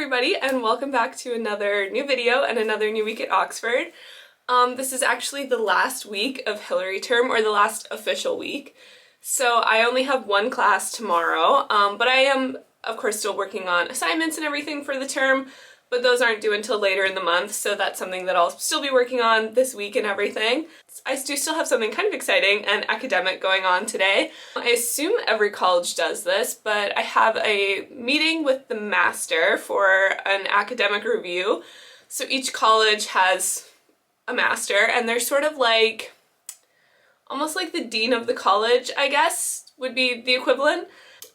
everybody, and welcome back to another new video and another new week at Oxford. This is actually the last week of Hillary term, or the last official week. So I only have one class tomorrow, but I am of course still working on assignments and everything for the term, but those aren't due until later in the month, so that's something that I'll still be working on this week and everything. I do still have something kind of exciting and academic going on today. I assume every college does this, but I have a meeting with the master for an academic review. So each college has a master, and they're sort of like, almost like the dean of the college, I guess, would be the equivalent.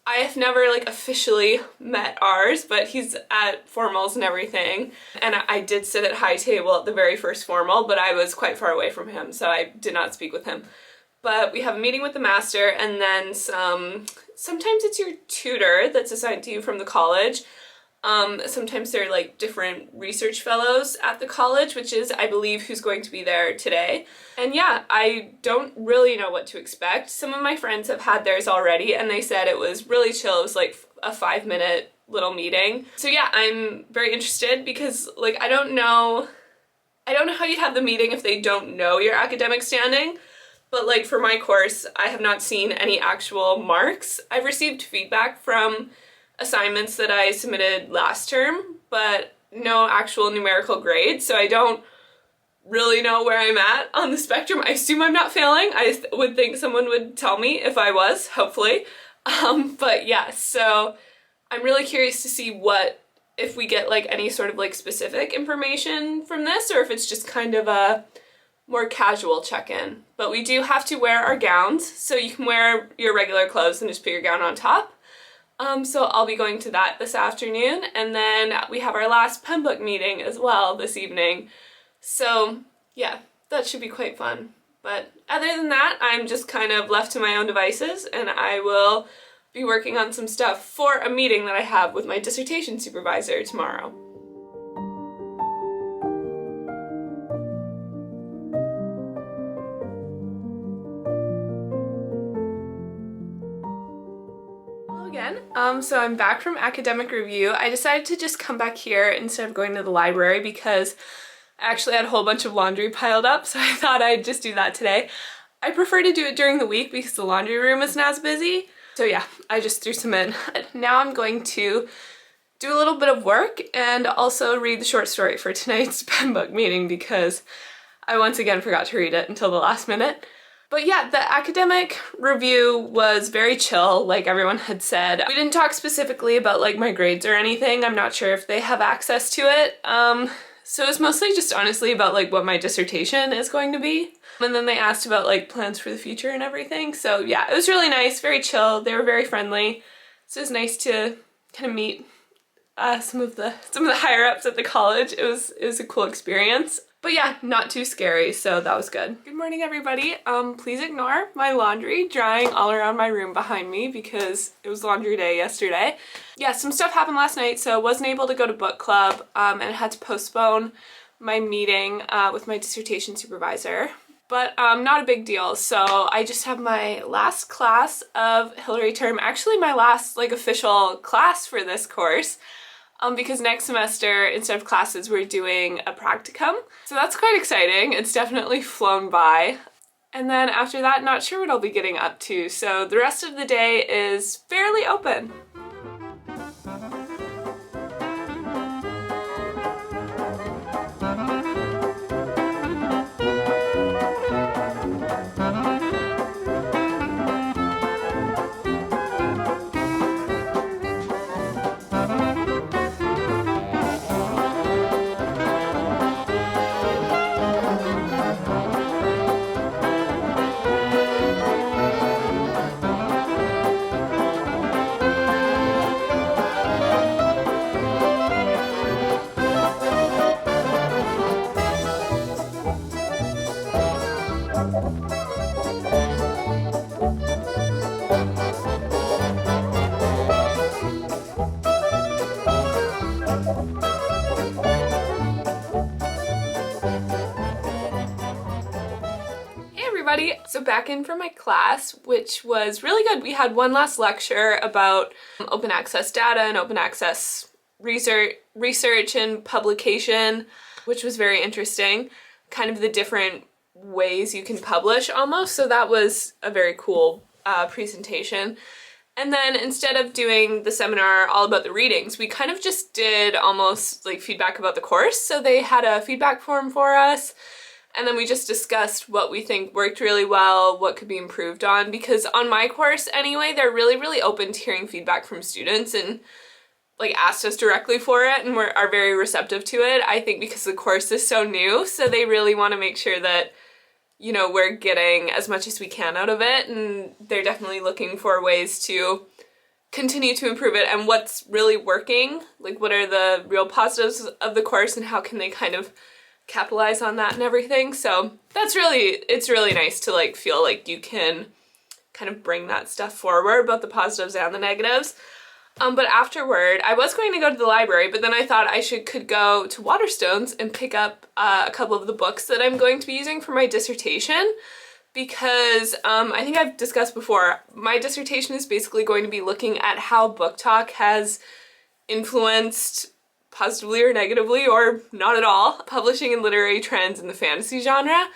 I have never officially met ours, but he's at formals and everything, and I did sit at high table at the very first formal, but I was quite far away from him, so I did not speak with him. But we have a meeting with the master, and then sometimes it's your tutor that's assigned to you from the college. Sometimes they're different research fellows at the college, which is, I believe, who's going to be there today. And yeah, I don't really know what to expect. Some of my friends have had theirs already, and they said it was really chill. It was like a 5-minute little meeting. So yeah, I'm very interested because I don't know how you'd have the meeting if they don't know your academic standing. But for my course, I have not seen any actual marks. I've received feedback from assignments that I submitted last term, but no actual numerical grade, so I don't really know where I'm at on the spectrum. I assume I'm not failing. I would think someone would tell me if I was, hopefully. But yeah, so I'm really curious to see if we get any sort of specific information from this, or if it's just kind of a more casual check-in. But we do have to wear our gowns, so you can wear your regular clothes and just put your gown on top. So I'll be going to that this afternoon, and then we have our last pen book meeting as well this evening. So yeah, that should be quite fun. But other than that, I'm just kind of left to my own devices, and I will be working on some stuff for a meeting that I have with my dissertation supervisor tomorrow. So I'm back from academic review. I decided to just come back here instead of going to the library because I actually had a whole bunch of laundry piled up, so I thought I'd just do that today. I prefer to do it during the week because the laundry room isn't as busy. So yeah, I just threw some in. Now I'm going to do a little bit of work and also read the short story for tonight's pen book meeting because I once again forgot to read it until the last minute. But yeah, the academic review was very chill, like everyone had said. We didn't talk specifically about my grades or anything. I'm not sure if they have access to it. So it was mostly just honestly about what my dissertation is going to be. And then they asked about plans for the future and everything. So yeah, it was really nice, very chill. They were very friendly. So it was nice to kind of meet some of the higher ups at the college. It was a cool experience. But yeah, not too scary, so that was good. Good morning, everybody. Please ignore my laundry drying all around my room behind me because it was laundry day yesterday. Yeah, some stuff happened last night, so I wasn't able to go to book club, and I had to postpone my meeting with my dissertation supervisor. But not a big deal, so I just have my last class of Hillary term, actually my last official class for this course. Because next semester, instead of classes, we're doing a practicum. So that's quite exciting. It's definitely flown by. And then after that, not sure what I'll be getting up to. So the rest of the day is fairly open. So back in for my class, which was really good. We had one last lecture about open access data and open access research and publication, which was very interesting. Kind of the different ways you can publish almost. So that was a very cool presentation. And then instead of doing the seminar all about the readings, we kind of just did almost like feedback about the course. So they had a feedback form for us, and then we just discussed what we think worked really well, what could be improved on, because on my course anyway, they're really open to hearing feedback from students and like asked us directly for it and are very receptive to it. I think because the course is so new, so they really want to make sure that, you know, we're getting as much as we can out of it, and they're definitely looking for ways to continue to improve it and what's really working, like what are the real positives of the course and how can they kind of capitalize on that and everything. So it's really nice to like feel like you can kind of bring that stuff forward, both the positives and the negatives. But afterward, I was going to go to the library, but then I thought I could go to Waterstones and pick up a couple of the books that I'm going to be using for my dissertation, because I think I've discussed before, my dissertation is basically going to be looking at how Book Talk has influenced, positively or negatively, or not at all, publishing and literary trends in the fantasy genre.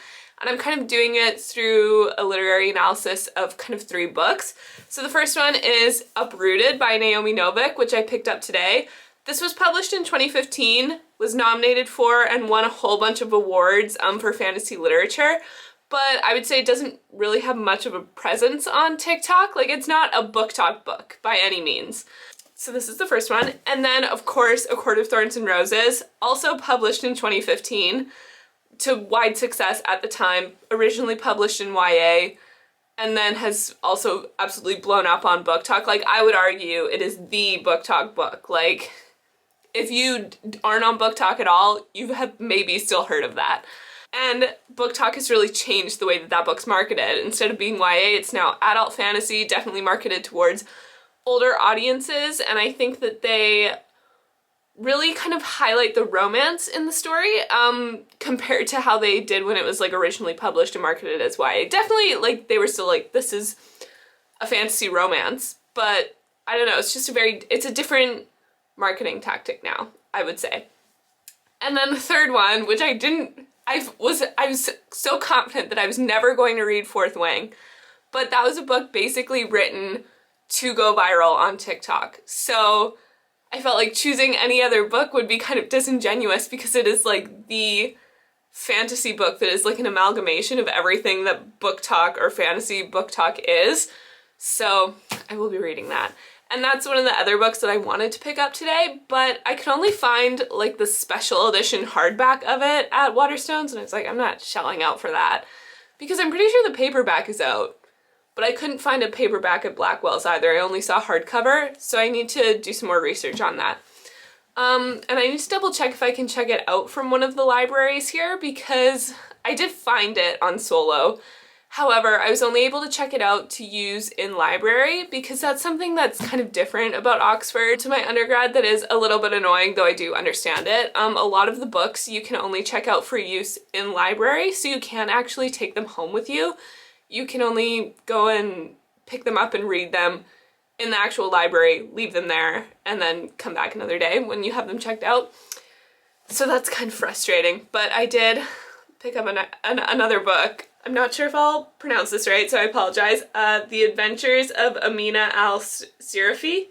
And I'm kind of doing it through a literary analysis of kind of 3 books. So the first one is Uprooted by Naomi Novik, which I picked up today. This was published in 2015, was nominated for and won a whole bunch of awards for fantasy literature. But I would say it doesn't really have much of a presence on TikTok. Like, it's not a Book Talk book by any means. So this is the first one. And then, of course, A Court of Thorns and Roses, also published in 2015. To wide success at the time, originally published in YA, and then has also absolutely blown up on Book Talk. Like, I would argue it is the Book Talk book. Like, if you aren't on Book Talk at all, you have maybe still heard of that. And Book Talk has really changed the way that that book's marketed. Instead of being YA, it's now adult fantasy, definitely marketed towards older audiences, and I think that they really kind of highlight the romance in the story compared to how they did when it was like originally published and marketed as YA. Definitely, like, they were still like, this is a fantasy romance, but I don't know, it's a different marketing tactic now, I would say. And then the third one, which I was so confident that I was never going to read Fourth Wing, but that was a book basically written to go viral on TikTok. So I felt like choosing any other book would be kind of disingenuous, because it is like the fantasy book that is like an amalgamation of everything that Book Talk or fantasy Book Talk is. So I will be reading that. And that's one of the other books that I wanted to pick up today, but I could only find like the special edition hardback of it at Waterstones, and I was like, I'm not shelling out for that, because I'm pretty sure the paperback is out. But I couldn't find a paperback at Blackwell's either. I only saw hardcover, so I need to do some more research on that. And I need to double check if I can check it out from one of the libraries here, because I did find it on Solo. However, I was only able to check it out to use in library, because that's something that's kind of different about Oxford to my undergrad that is a little bit annoying, though I do understand it. A lot of the books you can only check out for use in library, so you can't actually take them home with you. You can only go and pick them up and read them in the actual library, leave them there, and then come back another day when you have them checked out. So that's kind of frustrating, but I did pick up another book. I'm not sure if I'll pronounce this right, so I apologize. The Adventures of Amina al-Sirafi?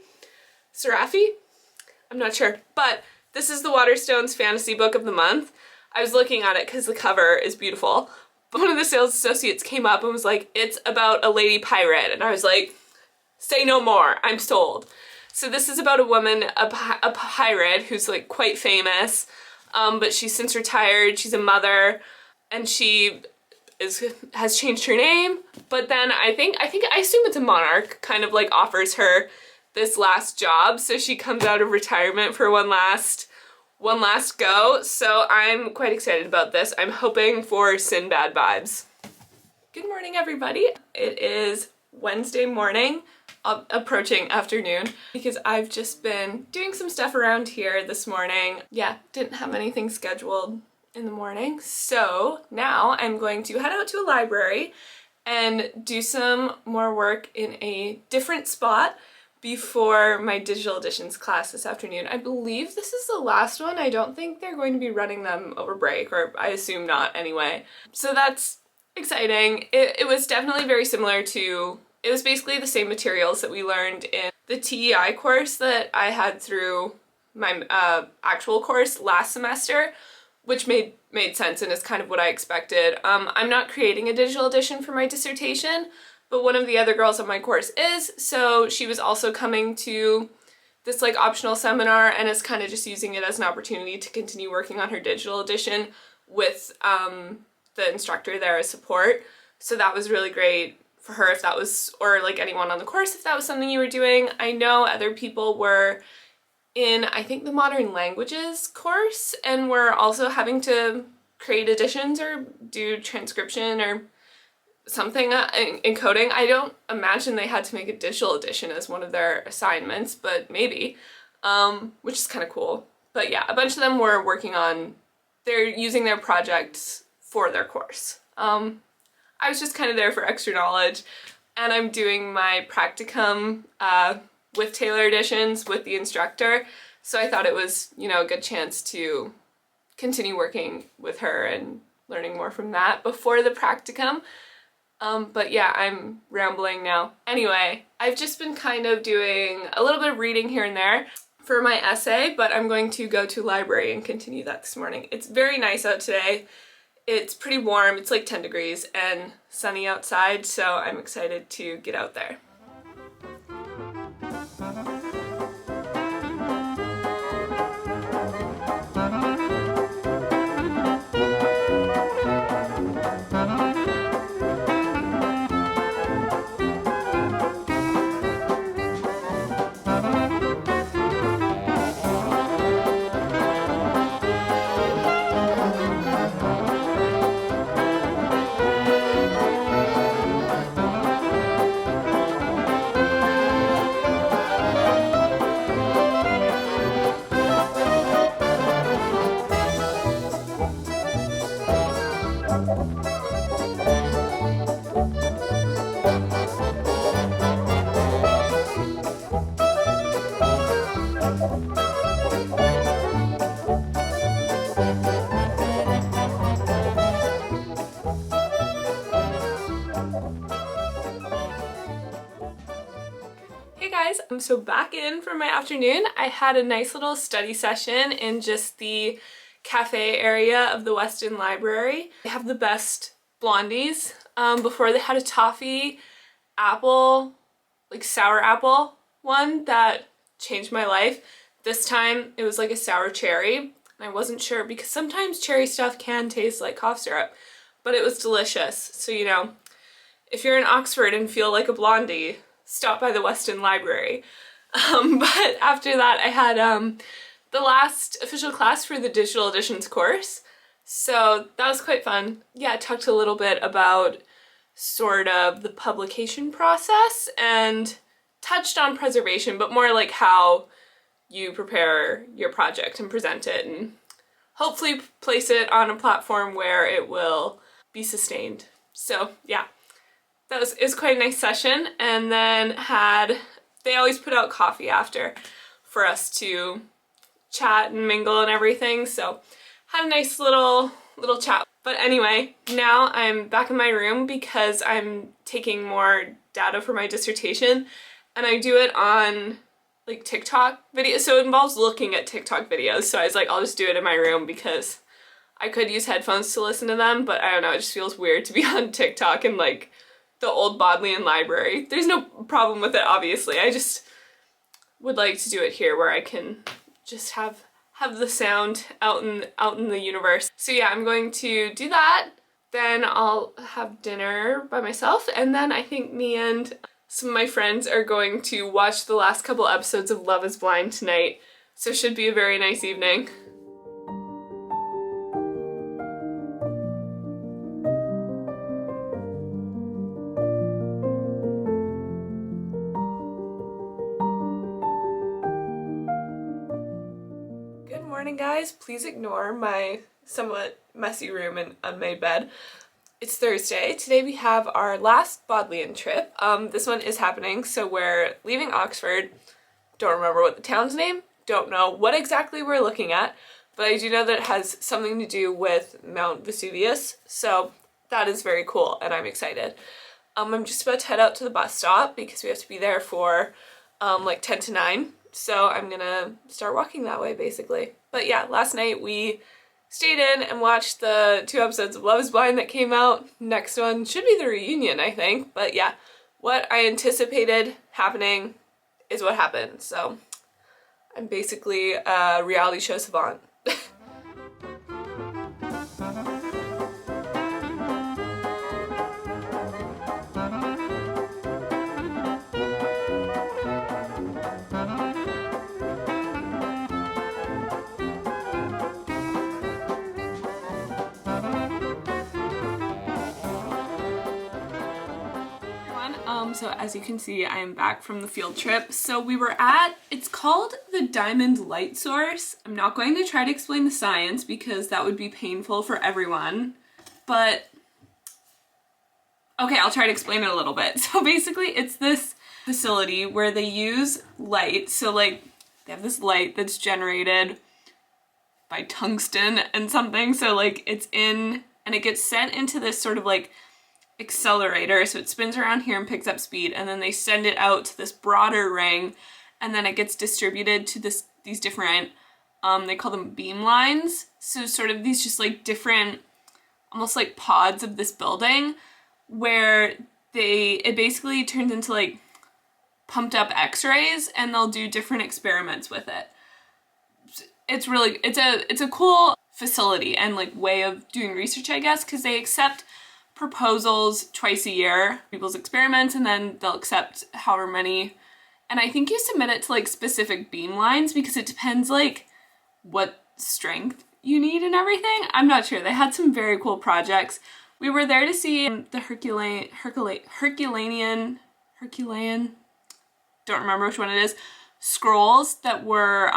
I'm not sure, but this is the Waterstones Fantasy Book of the Month. I was looking at it because the cover is beautiful. One of the sales associates came up and was like, it's about a lady pirate. And I was like, say no more, I'm sold. So this is about a woman, a pirate who's like quite famous, but she's since retired, she's a mother, and she has changed her name. But then I assume it's a monarch, kind of like offers her this last job. So she comes out of retirement for one last go, so I'm quite excited about this. I'm hoping for Sinbad vibes. Good morning, everybody. It is Wednesday morning, approaching afternoon, because I've just been doing some stuff around here this morning. Yeah, didn't have anything scheduled in the morning, so now I'm going to head out to a library and do some more work in a different spot. before my digital editions class this afternoon. I believe this is the last one. I don't think they're going to be running them over break, or I assume not anyway. So that's exciting. It was definitely very similar to, it was basically the same materials that we learned in the TEI course that I had through my actual course last semester, which made sense and is kind of what I expected. I'm not creating a digital edition for my dissertation, but one of the other girls on my course is, so she was also coming to this like optional seminar and is kind of just using it as an opportunity to continue working on her digital edition with the instructor there as support. So that was really great for her if that was, or like anyone on the course if that was something you were doing. I know other people were in, I think, the modern languages course and were also having to create editions or do transcription or something in coding. I don't imagine they had to make a digital edition as one of their assignments, but maybe, which is kind of cool. But yeah, a bunch of them were working on, they're using their projects for their course. I was just kind of there for extra knowledge, and I'm doing my practicum with Taylor editions with the instructor, so I thought it was, you know, a good chance to continue working with her and learning more from that before the practicum. But yeah, I'm rambling now. Anyway, I've just been kind of doing a little bit of reading here and there for my essay, but I'm going to go to the library and continue that this morning. It's very nice out today. It's pretty warm, it's like 10 degrees and sunny outside, so I'm excited to get out there. So back in for my afternoon, I had a nice little study session in just the cafe area of the Weston Library. They have the best blondies. Before they had a toffee apple, like sour apple one that changed my life. This time it was like a sour cherry, and I wasn't sure because sometimes cherry stuff can taste like cough syrup, but it was delicious. So, you know, if you're in Oxford and feel like a blondie, stop by the Weston Library. But after that I had the last official class for the digital editions course, so that was quite fun. Yeah, I talked a little bit about sort of the publication process and touched on preservation, but more like how you prepare your project and present it and hopefully place it on a platform where it will be sustained. So yeah, it was quite a nice session. And then they always put out coffee after for us to chat and mingle and everything, so had a nice little chat. But anyway, now I'm back in my room because I'm taking more data for my dissertation, and I do it on like TikTok videos, so it involves looking at TikTok videos. So I was like, I'll just do it in my room because I could use headphones to listen to them, but I don't know, it just feels weird to be on TikTok in like the old Bodleian Library. There's no problem with it, obviously. I just would like to do it here where I can just have the sound out in the universe. So yeah, I'm going to do that. Then I'll have dinner by myself, and then I think me and some of my friends are going to watch the last couple episodes of Love is Blind tonight. So it should be a very nice evening. Morning, guys. Please ignore my somewhat messy room and unmade bed. It's Thursday. Today we have our last Bodleian trip. This one is happening, so we're leaving Oxford. Don't remember what the town's name. Don't know what exactly we're looking at, but I do know that it has something to do with Mount Vesuvius, so that is very cool and I'm excited. I'm just about to head out to the bus stop because we have to be there for like 10 to 9, so I'm gonna start walking that way basically. But yeah, last night we stayed in and watched the 2 episodes of Love is Blind that came out. Next one should be the reunion, I think. But yeah, what I anticipated happening is what happened. So I'm basically a reality show savant. So as you can see, I am back from the field trip. So we were at, it's called the Diamond Light Source. I'm not going to try to explain the science because that would be painful for everyone, but okay, I'll try to explain it a little bit. So basically it's this facility where they use light. So like they have this light that's generated by tungsten and something. So like it's in, and it gets sent into this sort of like accelerator, so it spins around here and picks up speed, and then they send it out to this broader ring, and then it gets distributed to these different they call them beam lines, so sort of these just like different almost like pods of this building where it basically turns into like pumped up x-rays, and they'll do different experiments with it. It's really, it's a cool facility and like way of doing research, I guess, because they accept proposals twice a year, people's experiments, and then they'll accept however many, and I think you submit it to like specific beam lines because it depends like what strength you need and everything. I'm not sure. They had some very cool projects. We were there to see the Herculanean, don't remember which one it is, scrolls that were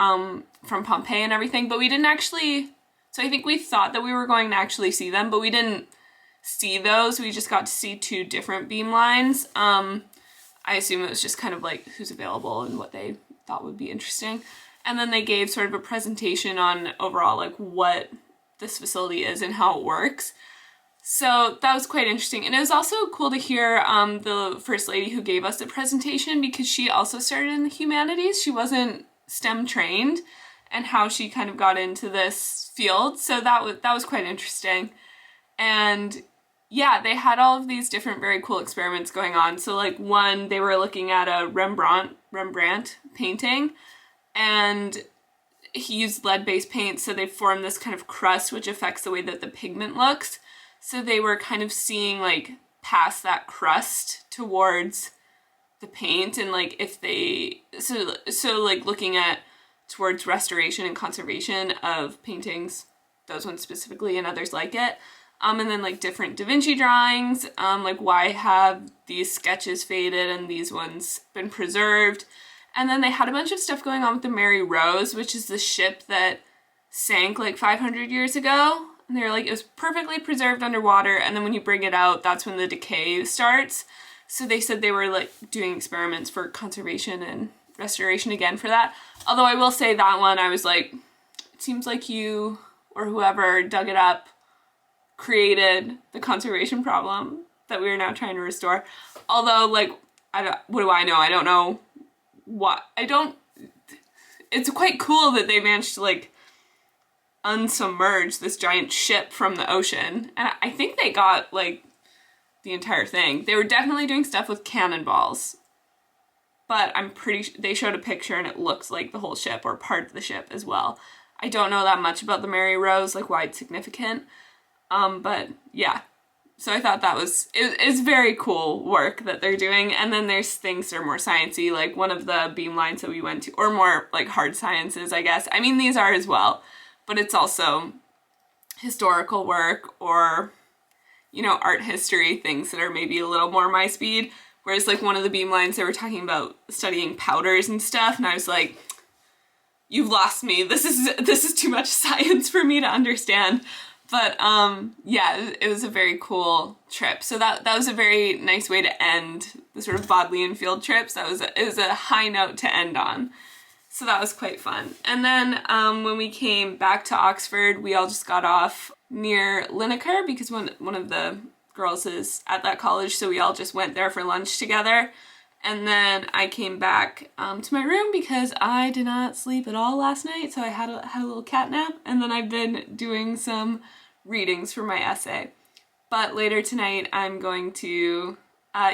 from Pompeii and everything, but we didn't actually, so I think we thought that we were going to actually see them, but we didn't see those. We just got to see 2 different beam lines. I assume it was just kind of like who's available and what they thought would be interesting. And then they gave sort of a presentation on overall like what this facility is and how it works. So that was quite interesting. And it was also cool to hear the first lady who gave us the presentation, because she also started in the humanities. She wasn't STEM trained, and how she kind of got into this field. So that was quite interesting. And yeah, they had all of these different very cool experiments going on. So like one, they were looking at a Rembrandt painting, and he used lead-based paint, so they formed this kind of crust which affects the way that the pigment looks. So they were kind of seeing like past that crust towards the paint, and like if they, so like looking at towards restoration and conservation of paintings, those ones specifically and others like it. And then like different Da Vinci drawings, like why have these sketches faded and these ones been preserved. And then they had a bunch of stuff going on with the Mary Rose, which is the ship that sank like 500 years ago. And they're like, it was perfectly preserved underwater, and then when you bring it out, that's when the decay starts. So they said they were like doing experiments for conservation and restoration again for that. Although I will say that one, I was like, it seems like you or whoever dug it up created the conservation problem that we are now trying to restore. Although, like, what do I know? I don't know what, it's quite cool that they managed to, like, unsubmerge this giant ship from the ocean. And I think they got, like, the entire thing. They were definitely doing stuff with cannonballs. But I'm pretty sure they showed a picture and it looks like the whole ship or part of the ship as well. I don't know that much about the Mary Rose, like why it's significant. But yeah, so I thought that it's very cool work that they're doing. And then there's things that are more sciencey, like one of the beam lines that we went to, or more like hard sciences, I guess. I mean, these are as well, but it's also historical work or, you know, art history, things that are maybe a little more my speed. Whereas like one of the beam lines, they were talking about studying powders and stuff, and I was like, you've lost me. This is too much science for me to understand. But yeah, it was a very cool trip. So that was a very nice way to end the sort of Bodleian field trips. It was a high note to end on. So that was quite fun. And then when we came back to Oxford, we all just got off near Linacre because one of the girls is at that college, so we all just went there for lunch together. And then I came back to my room because I did not sleep at all last night, so I had a little cat nap, and then I've been doing some readings for my essay. But later tonight I'm going to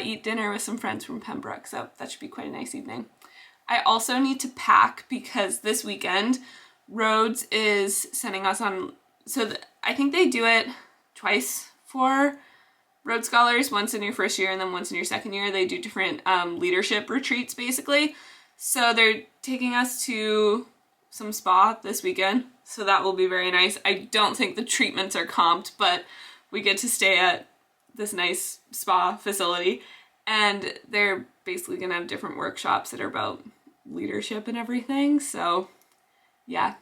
eat dinner with some friends from Pembroke, so that should be quite a nice evening. I also need to pack because this weekend Rhodes is sending us on, I think they do it twice for Rhodes Scholars, once in your first year and then once in your second year. They do different leadership retreats, basically. So they're taking us to some spa this weekend, so that will be very nice. I don't think the treatments are comped, but we get to stay at this nice spa facility, and they're basically gonna have different workshops that are about leadership and everything. So yeah,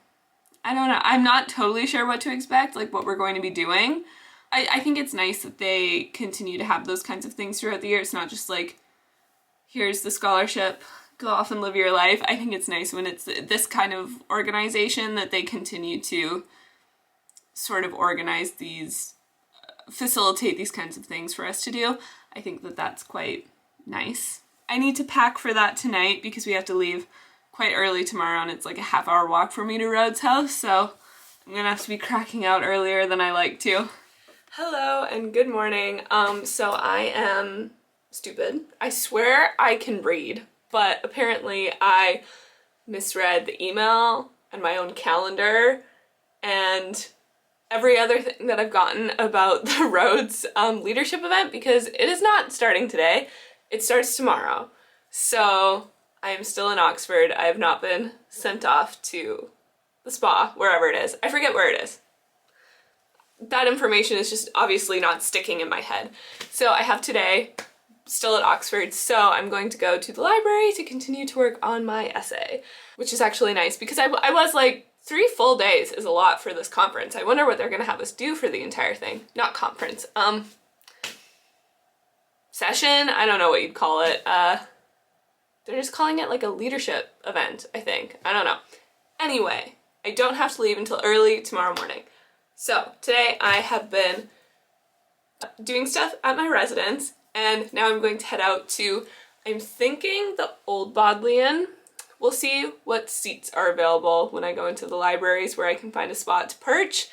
I don't know. I'm not totally sure what to expect, like what we're going to be doing. I think it's nice that they continue to have those kinds of things throughout the year. It's not just like, here's the scholarship, go off and live your life. I think it's nice when it's this kind of organization that they continue to sort of organize these, facilitate these kinds of things for us to do. I think that that's quite nice. I need to pack for that tonight because we have to leave quite early tomorrow, and it's like a half-hour walk for me to Rhodes' house, so I'm gonna have to be cracking out earlier than I like to. Hello and good morning. So I am stupid. I swear I can read, but apparently I misread the email and my own calendar and every other thing that I've gotten about the Rhodes leadership event, because it is not starting today. It starts tomorrow. So I am still in Oxford. I have not been sent off to the spa, wherever it is. I forget where it is. That information is just obviously not sticking in my head. So I have today still at Oxford, so I'm going to go to the library to continue to work on my essay, which is actually nice because I was like, 3 full days is a lot for this conference. I wonder what they're gonna have us do for the entire thing. Not conference, session? I don't know what you'd call it. They're just calling it like a leadership event, I think. I don't know. Anyway, I don't have to leave until early tomorrow morning. So today I have been doing stuff at my residence, and now I'm going to head out to, I'm thinking, the Old Bodleian. We'll see what seats are available when I go into the libraries where I can find a spot to perch,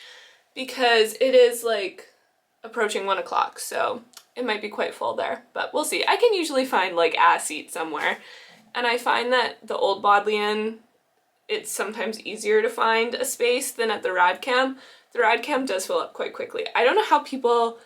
because it is like approaching 1 o'clock, so it might be quite full there, but we'll see. I can usually find like a seat somewhere, and I find that the Old Bodleian, it's sometimes easier to find a space than at the Radcam. The Radcam does fill up quite quickly. I don't know how people,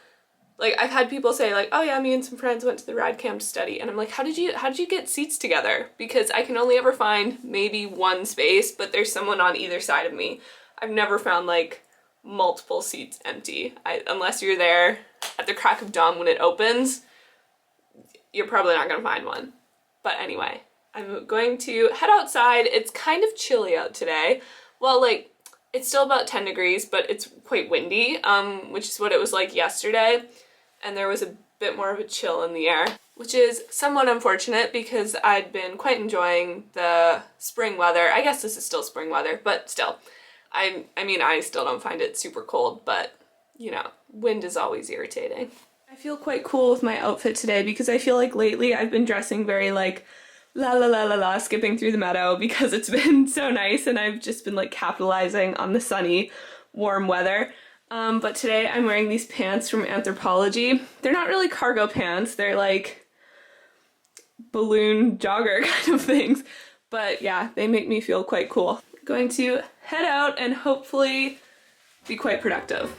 like, I've had people say like, oh yeah, me and some friends went to the Radcam to study, and I'm like, how did you get seats together? Because I can only ever find maybe one space, but there's someone on either side of me. I've never found like multiple seats empty. Unless you're there at the crack of dawn when it opens, you're probably not gonna find one. But anyway, I'm going to head outside. It's kind of chilly out today. Well, like, it's still about 10 degrees, but it's quite windy, which is what it was like yesterday. And there was a bit more of a chill in the air, which is somewhat unfortunate because I'd been quite enjoying the spring weather. I guess this is still spring weather, but still. I mean, I still don't find it super cold, but, you know, wind is always irritating. I feel quite cool with my outfit today because I feel like lately I've been dressing very like la la la la la, skipping through the meadow because it's been so nice and I've just been like capitalizing on the sunny, warm weather. But today I'm wearing these pants from Anthropology. They're not really cargo pants, they're like balloon jogger kind of things. But yeah, they make me feel quite cool. I'm going to head out and hopefully be quite productive.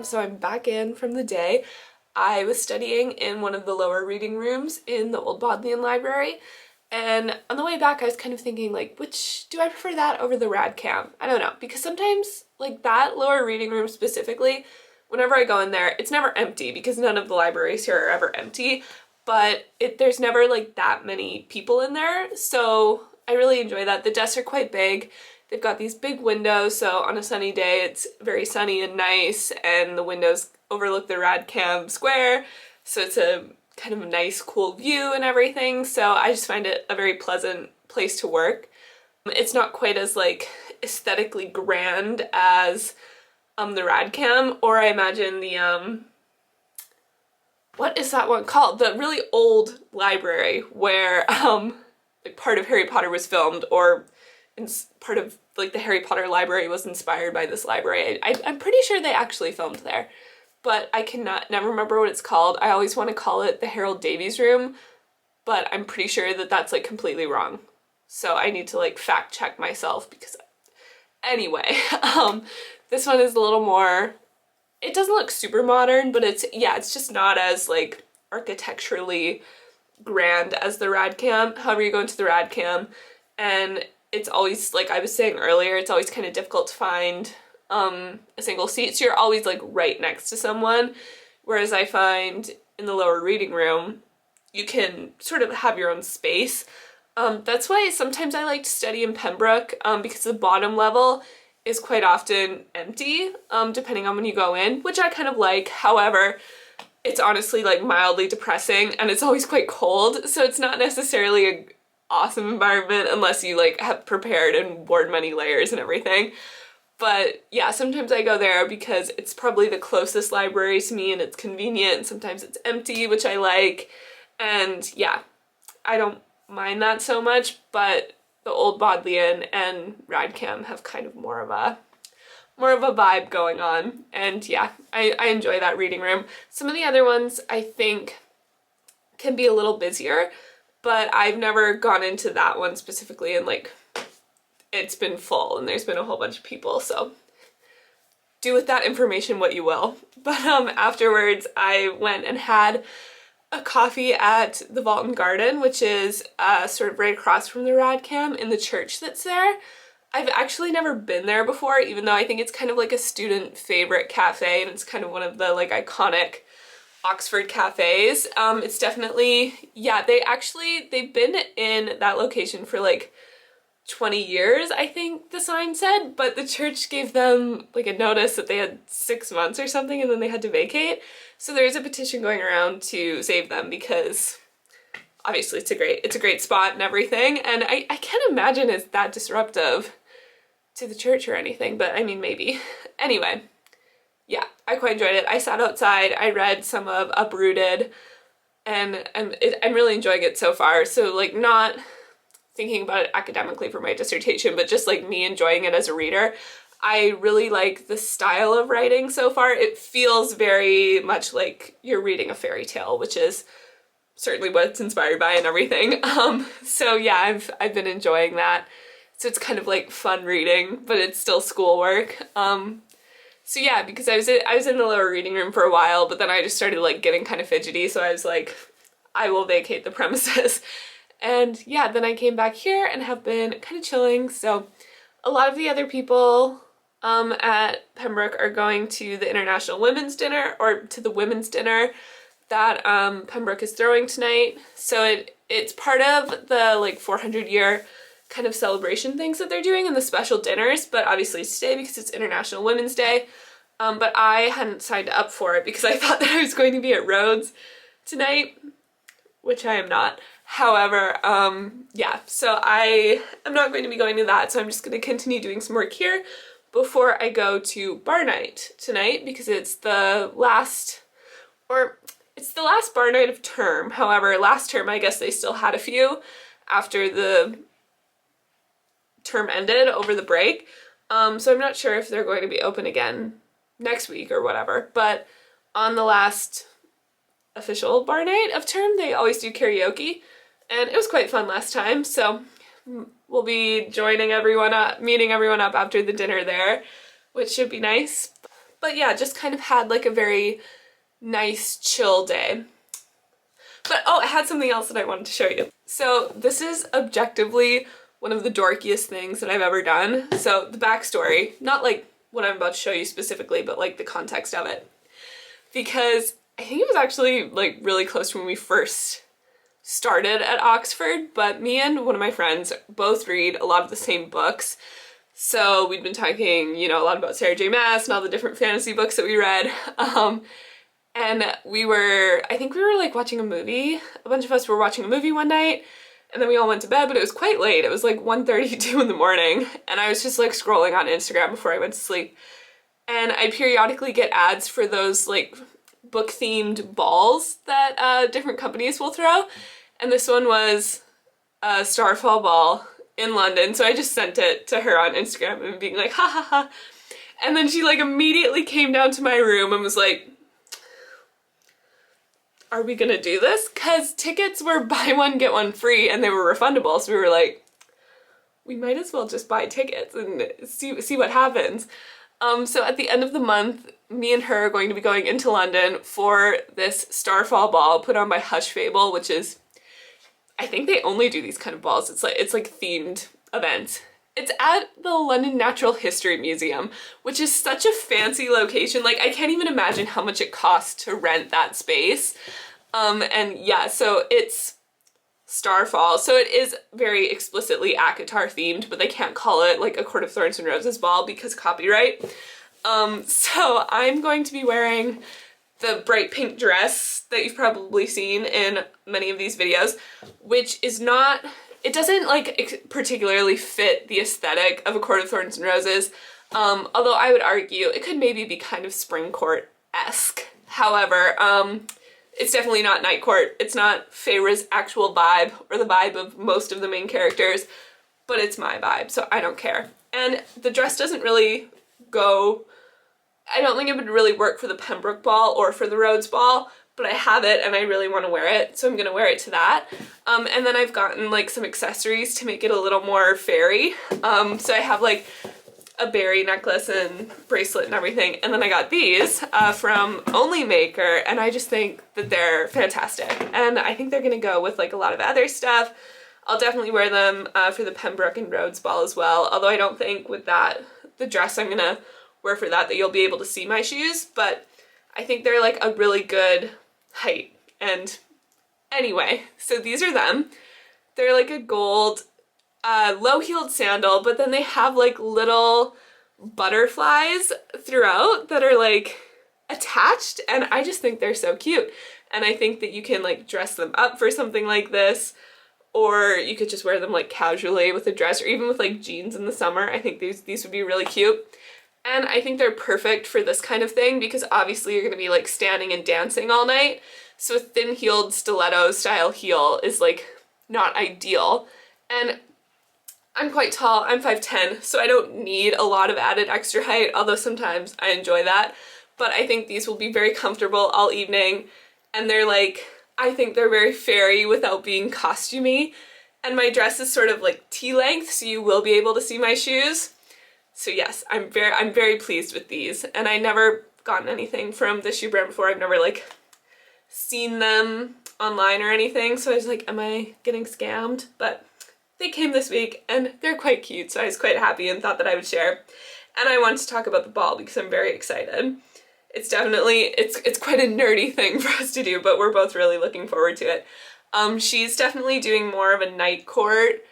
So I'm back in from the day. I was studying in one of the lower reading rooms in the Old Bodleian Library, and on the way back I was kind of thinking, like, which do I prefer, that over the rad cam? I don't know, because sometimes, like, that lower reading room specifically, whenever I go in there, it's never empty because none of the libraries here are ever empty, but there's never like that many people in there, so I really enjoy that. The desks are quite big. They've got these big windows, so on a sunny day it's very sunny and nice, and the windows overlook the Radcam Square, so it's a kind of a nice cool view and everything, so I just find it a very pleasant place to work. It's not quite as like aesthetically grand as the Radcam, or I imagine the what is that one called? The really old library where like part of Harry Potter was filmed, or part of like the Harry Potter library was inspired by this library. I'm pretty sure they actually filmed there, but I never remember what it's called. I always want to call it the Harold Davies room, but I'm pretty sure that that's like completely wrong. So I need to like fact check myself, because anyway, this one is a little more, it doesn't look super modern, but it's just not as like architecturally grand as the Radcam. However, you go into the Radcam and it's always, like I was saying earlier, it's always kind of difficult to find a single seat, so you're always like right next to someone, whereas I find in the lower reading room you can sort of have your own space. That's why sometimes I like to study in Pembroke, because the bottom level is quite often empty, depending on when you go in, which I kind of like. However, it's honestly like mildly depressing and it's always quite cold, so it's not necessarily a awesome environment unless you like have prepared and worn many layers and everything. But yeah, sometimes I go there because it's probably the closest library to me and it's convenient, and sometimes it's empty, which I like, and yeah, I don't mind that so much. But the Old Bodleian and Radcam have kind of more of a vibe going on, and yeah, I enjoy that reading room. Some of the other ones I think can be a little busier, but I've never gone into that one specifically and like it's been full and there's been a whole bunch of people, so do with that information what you will. But afterwards I went and had a coffee at the Vault and Garden, which is sort of right across from the Radcam, in the church that's there. I've actually never been there before, even though I think it's kind of like a student favorite cafe, and it's kind of one of the like iconic Oxford cafes. It's definitely, yeah, they've been in that location for like 20 years, I think the sign said, but the church gave them like a notice that they had 6 months or something and then they had to vacate. So there's a petition going around to save them, because obviously it's a great spot and everything, and I can't imagine it's that disruptive to the church or anything, but I mean, maybe. Anyway, yeah, I quite enjoyed it. I sat outside, I read some of Uprooted, and I'm really enjoying it so far. So like, not thinking about it academically for my dissertation, but just like me enjoying it as a reader. I really like the style of writing so far. It feels very much like you're reading a fairy tale, which is certainly what it's inspired by and everything. So yeah, I've been enjoying that. So it's kind of like fun reading, but it's still schoolwork. So yeah, because I was in the lower reading room for a while, but then I just started like getting kind of fidgety, so I was like, I will vacate the premises. And yeah, then I came back here and have been kind of chilling. So a lot of the other people at Pembroke are going to the International Women's Dinner, or to the women's dinner that Pembroke is throwing tonight. So it's part of the like 400-year kind of celebration things that they're doing, and the special dinners, but obviously it's today because it's International Women's Day. But I hadn't signed up for it because I thought that I was going to be at Rhodes tonight, which I am not. However, yeah, so I am not going to be going to that, so I'm just going to continue doing some work here before I go to bar night tonight, because it's the last, or It's the last bar night of term. However, last term I guess they still had a few after the term ended over the break. So I'm not sure if they're going to be open again next week or whatever, but on the last official bar night of term they always do karaoke, and it was quite fun last time, so we'll be joining everyone up, meeting everyone up after the dinner there, which should be nice. But yeah, just kind of had like a very nice chill day. But oh, I had something else that I wanted to show you. So this is objectively one of the dorkiest things that I've ever done. So the backstory, not like what I'm about to show you specifically, but like the context of it. Because I think it was actually like really close to when we first started at Oxford, but me and one of my friends both read a lot of the same books. So we'd been talking, you know, a lot about Sarah J. Maas and all the different fantasy books that we read. And I think we were like watching a movie. A bunch of us were watching a movie one night, and then we all went to bed, but it was quite late. It was like 1:32 in the morning, and I was just like scrolling on Instagram before I went to sleep. And I periodically get ads for those like book-themed balls that different companies will throw. And this one was a Starfall ball in London, so I just sent it to her on Instagram and being like, ha ha ha. And then she like immediately came down to my room and was like, are we gonna do this? Because tickets were buy one, get one free, and they were refundable, so we were like, we might as well just buy tickets and see what happens. So at the end of the month, me and her are going to be going into London for this Starfall ball put on by Hush Fable, which is, I think they only do these kind of balls. It's like themed events. It's at the London Natural History Museum, which is such a fancy location. Like, I can't even imagine how much it costs to rent that space. And yeah, so it's Starfall. So it is very explicitly ACOTAR themed, but they can't call it like a Court of Thorns and Roses ball because copyright. So I'm going to be wearing the bright pink dress that you've probably seen in many of these videos, which is not, it doesn't like particularly fit the aesthetic of a Court of Thorns and Roses, although I would argue it could maybe be kind of spring court-esque. However, it's definitely not night court. It's not Feyre's actual vibe or the vibe of most of the main characters, but it's my vibe, so I don't care. And the dress doesn't really go, I don't think it would really work for the Pembroke ball or for the Rhodes ball, but I have it and I really want to wear it, so I'm gonna wear it to that. And then I've gotten like some accessories to make it a little more fairy. So I have like a berry necklace and bracelet and everything, and then I got these from Only Maker, and I just think that they're fantastic, and I think they're gonna go with like a lot of other stuff. I'll definitely wear them for the Pembroke and Rhodes ball as well, although I don't think with that, the dress I'm gonna wear for that you'll be able to see my shoes, but I think they're like a really good height. And anyway, so these are them. They're like a gold low-heeled sandal, but then they have like little butterflies throughout that are like attached, and I just think they're so cute. And I think that you can like dress them up for something like this, or you could just wear them like casually with a dress, or even with like jeans in the summer. I think these would be really cute. And I think they're perfect for this kind of thing because obviously you're gonna be like standing and dancing all night. So a thin-heeled stiletto style heel is like not ideal. And I'm quite tall, I'm 5'10", so I don't need a lot of added extra height, although sometimes I enjoy that. But I think these will be very comfortable all evening, and they're like, I think they're very fairy without being costumey. And my dress is sort of like T-length, so you will be able to see my shoes. So yes, I'm very pleased with these, and I never gotten anything from the shoe brand before. I've never like seen them online or anything, so I was like, am I getting scammed? But they came this week and they're quite cute, so I was quite happy and thought that I would share. And I wanted to talk about the ball because I'm very excited. It's definitely, it's quite a nerdy thing for us to do, but we're both really looking forward to it. She's definitely doing more of a night court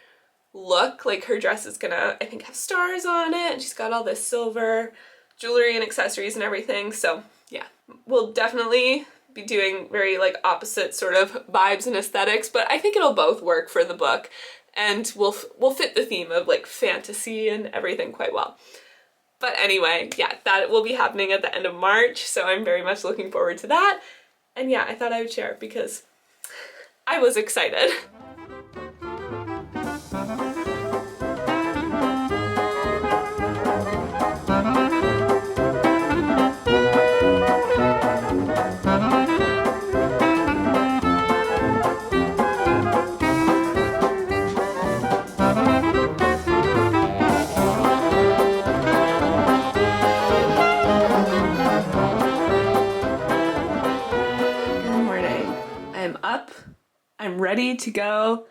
look. Like her dress is gonna, I think, have stars on it, and she's got all this silver jewelry and accessories and everything. So yeah, we'll definitely be doing very like opposite sort of vibes and aesthetics, but I think it'll both work for the book, and we'll fit the theme of like fantasy and everything quite well. But anyway, yeah, that will be happening at the end of March, so I'm very much looking forward to that. And yeah, I thought I would share it because I was excited. I'm up, I'm ready to go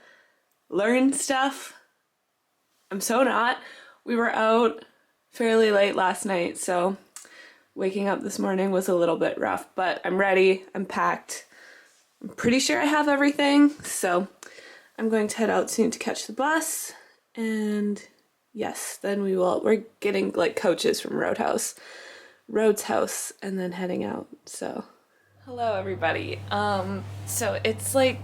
learn stuff. I'm so not. We were out fairly late last night, so waking up this morning was a little bit rough, but I'm ready, I'm packed. I'm pretty sure I have everything, so I'm going to head out soon to catch the bus, and yes, then we're getting like coaches from Rhodes House, and then heading out, so. Hello everybody. So it's like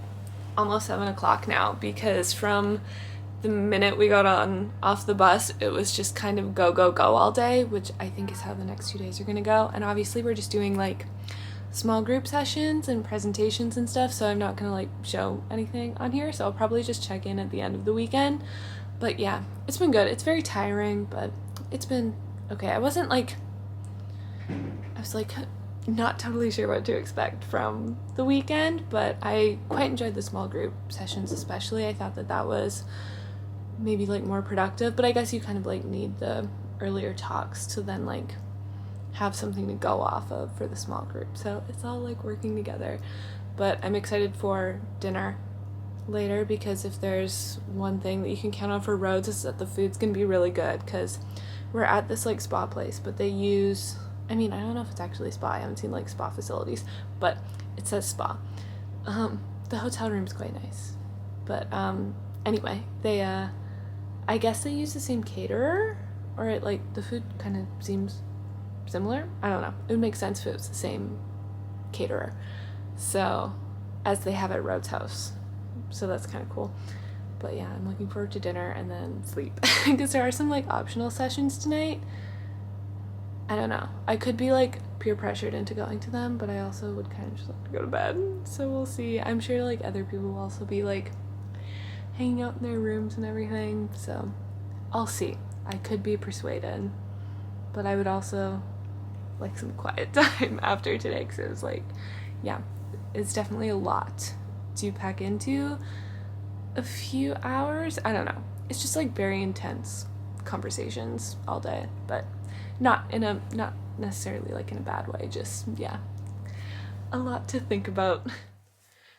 almost 7 o'clock now because from the minute we got off the bus, it was just kind of go, go, go all day, which I think is how the next 2 days are gonna go. And obviously we're just doing like small group sessions and presentations and stuff, so I'm not gonna like show anything on here, so I'll probably just check in at the end of the weekend. But yeah, it's been good. It's very tiring, but it's been okay. I was like not totally sure what to expect from the weekend, but I quite enjoyed the small group sessions especially. I thought that was maybe like more productive, but I guess you kind of like need the earlier talks to then like have something to go off of for the small group. So it's all like working together. But I'm excited for dinner later because if there's one thing that you can count on for Rhodes is that the food's gonna be really good, because we're at this like spa place, but they use, I mean, I don't know if it's actually a spa. I haven't seen like spa facilities, but it says spa. The hotel room's quite nice, but anyway, they I guess they use the same caterer, or it like the food kind of seems similar. I don't know. It would make sense if it was the same caterer, so as they have at Rhodes House. So that's kind of cool. But yeah, I'm looking forward to dinner and then sleep because there are some like optional sessions tonight. I don't know. I could be like peer pressured into going to them, but I also would kind of just like to go to bed. So we'll see. I'm sure like other people will also be like hanging out in their rooms and everything. So I'll see. I could be persuaded, but I would also like some quiet time after today, because it was like, yeah, it's definitely a lot to pack into a few hours. I don't know. It's just like very intense conversations all day, but not necessarily like in a bad way, just yeah, a lot to think about.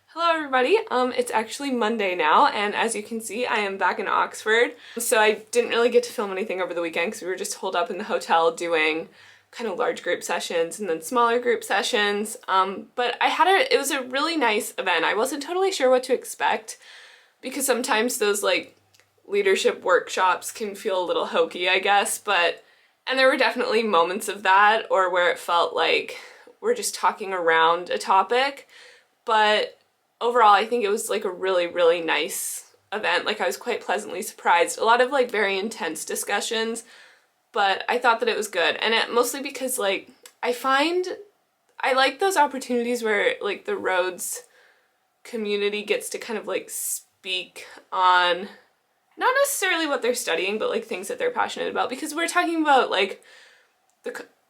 Hello everybody, it's actually Monday now, and as you can see I am back in Oxford. So I didn't really get to film anything over the weekend because we were just holed up in the hotel doing kind of large group sessions and then smaller group sessions, but it was a really nice event. I wasn't totally sure what to expect because sometimes those like leadership workshops can feel a little hokey, I guess, and there were definitely moments of that, or where it felt like we're just talking around a topic, but overall I think it was like a really, really nice event. Like I was quite pleasantly surprised. A lot of like very intense discussions, but I thought that it was good. And mostly because like I like those opportunities where like the Rhodes community gets to kind of like speak on not necessarily what they're studying, but like things that they're passionate about, because we're talking about like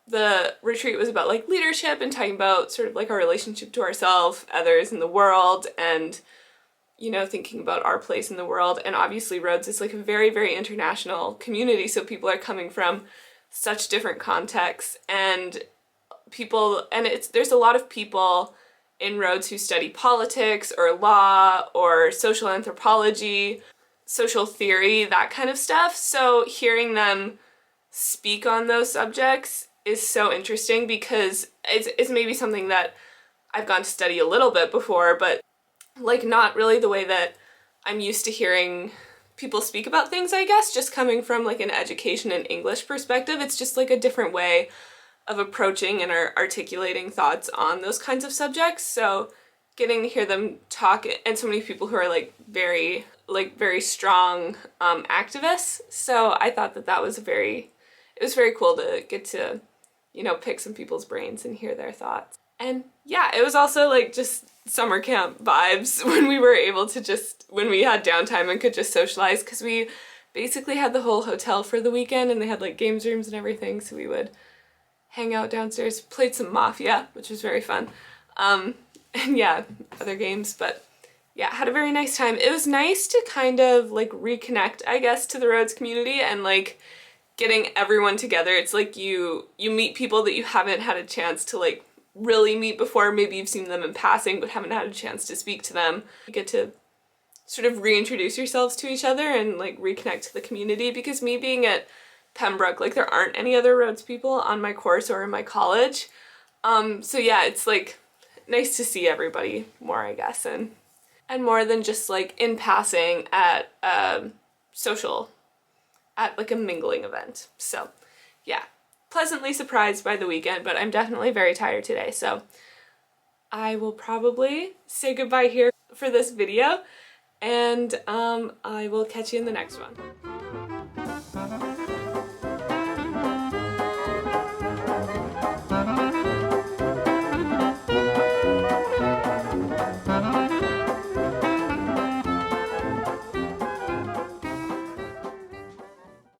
the retreat was about like leadership and talking about sort of like our relationship to ourselves, others, in the world, and you know, thinking about our place in the world. And obviously Rhodes is like a very, very international community, so people are coming from such different contexts, and there's a lot of people in Rhodes who study politics or law or social anthropology, social theory, that kind of stuff. So hearing them speak on those subjects is so interesting, because it's maybe something that I've gone to study a little bit before, but like not really the way that I'm used to hearing people speak about things, I guess, just coming from like an education and English perspective. It's just like a different way of approaching and articulating thoughts on those kinds of subjects. So getting to hear them talk, and so many people who are like very strong activists. So I thought that it was very cool to get to, you know, pick some people's brains and hear their thoughts. And yeah, it was also like just summer camp vibes when we were able to when we had downtime and could just socialize, because we basically had the whole hotel for the weekend and they had like games rooms and everything, so we would hang out downstairs, played some Mafia, which was very fun. And yeah, other games, but yeah, had a very nice time. It was nice to kind of like reconnect, I guess, to the Rhodes community and like getting everyone together. It's like you meet people that you haven't had a chance to like really meet before. Maybe you've seen them in passing but haven't had a chance to speak to them. You get to sort of reintroduce yourselves to each other and like reconnect to the community, because me being at Pembroke, like there aren't any other Rhodes people on my course or in my college. So yeah, it's like nice to see everybody more, I guess, and more than just like in passing at social, at like a mingling event. So yeah, pleasantly surprised by the weekend, but I'm definitely very tired today, so I will probably say goodbye here for this video, and I will catch you in the next one.